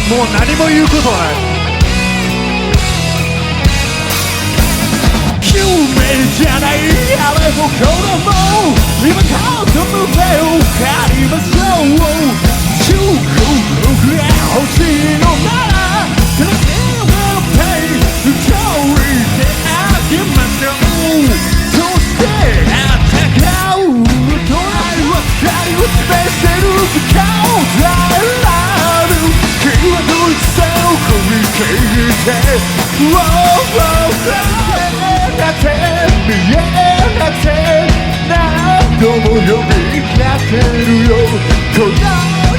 もう何も言うことはない。夢じゃないあれもこれも今こそ胸を借りましょう。中国が欲しいのならこの手をペイストーリーであげましょう。そして戦うトライは光を示してる顔だらる気はどいつさをこみていて見えなくて何度も呼びかけるよ。この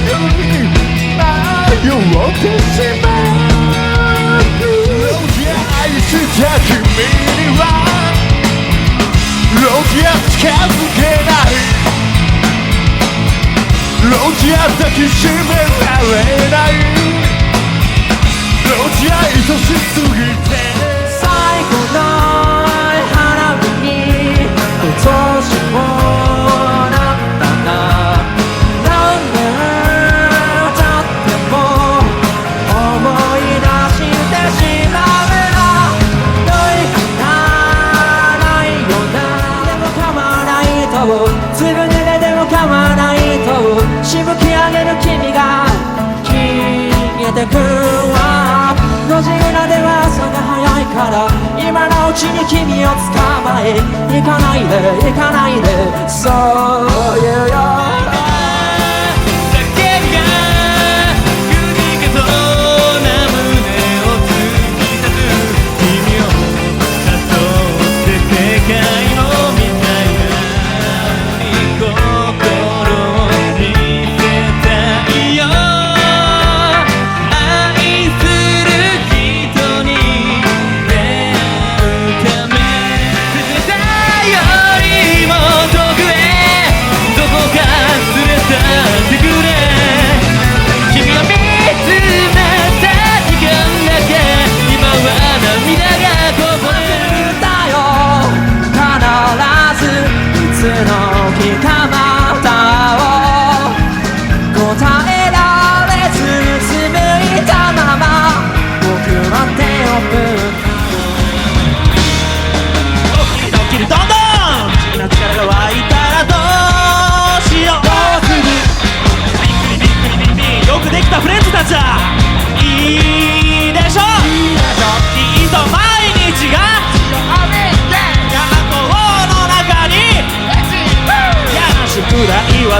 世に迷ってしまう。愛した君にはロジャー近づけない。ロジャー抱きしめられない。ロジャー愛しすぎて最後の花火に今年もなったな。何年経っても思い出してしまうな。どういかないよな。でも構わないとつぶ濡れでも構わないとしぶき上げる君が消えてくわ。路地裏では朝が早いから今のうちに君を捕まえ行かないで行かないでそう言うよ。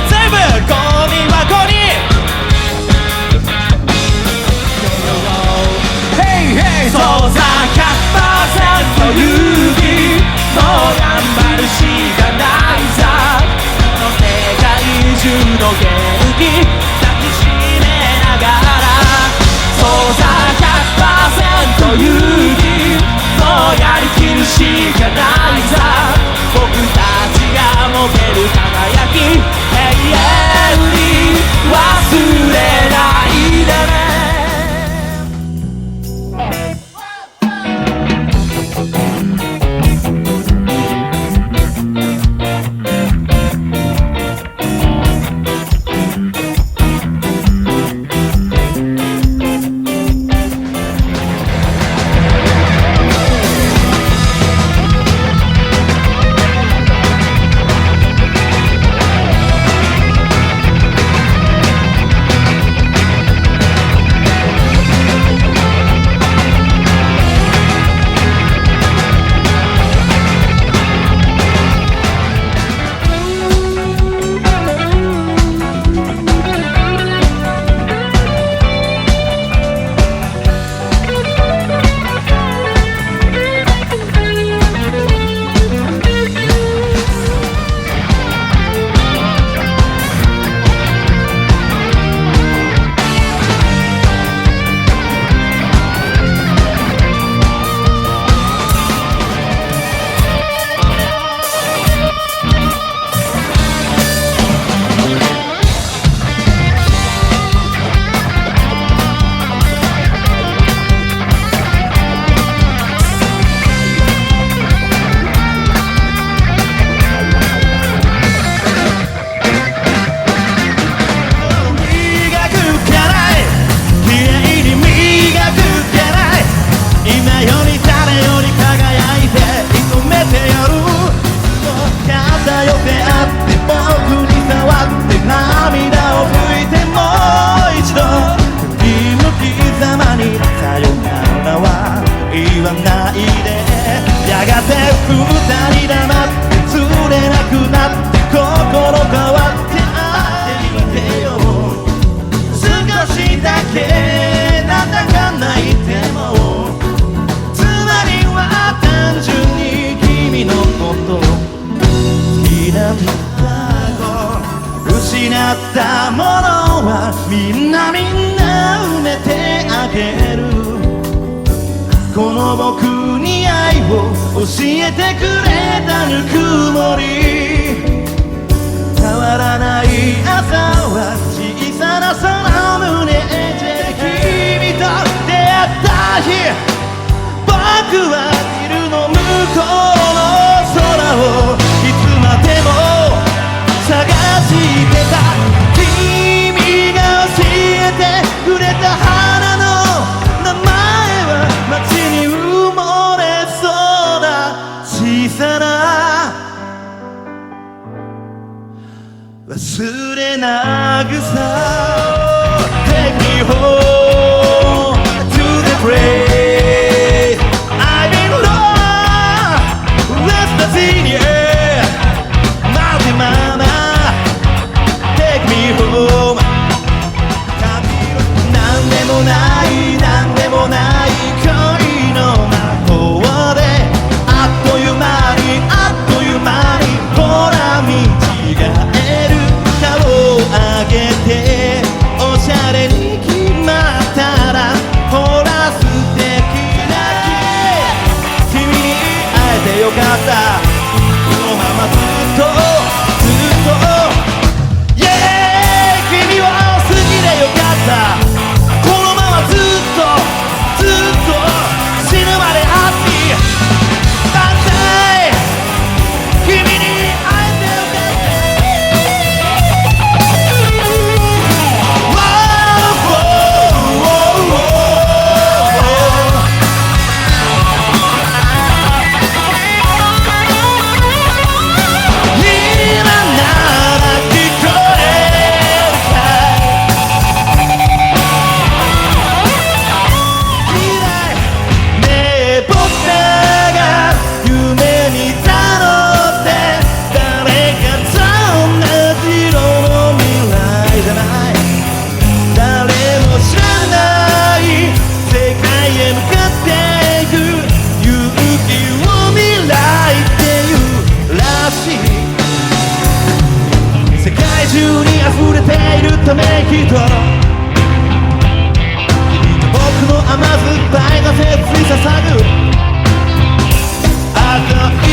全部ゴミ箱に Hey hey そうさ 100% 勇気もう頑張るしかないさ。この世界中の元気抱きしめながらそうさ二人黙って釣れなくなって心変わって会ってみてよ。少しだけなんだか泣いても、つまりは単純に君のこと好きなんだ。失ったものはみんな埋めてあげる。この僕に愛を教えてくれたぬくもり。変わらない朝は小さな空胸で君と出会った日、僕はビルの向こうの空をいつまでも探してた。君が教えてくれた花の名前は街に埋もれそうな小さな忘れなぐさ。 Take me home to the place I've been lost West Virginia Mountain Mama Take me home。 なんでもないなんでもない恋の魔法であっという間にあっという間にほら見違える。顔を上げておしゃれに決まったらほら素敵な君に会えてよかった。このままずっとずっと Yeah 君を好きでよかった。このままずっとずっと死ぬまでハッピー万歳。君に会えてよかった。中に溢れているためきっと僕の甘酸っぱいが切に捧ぐ赤い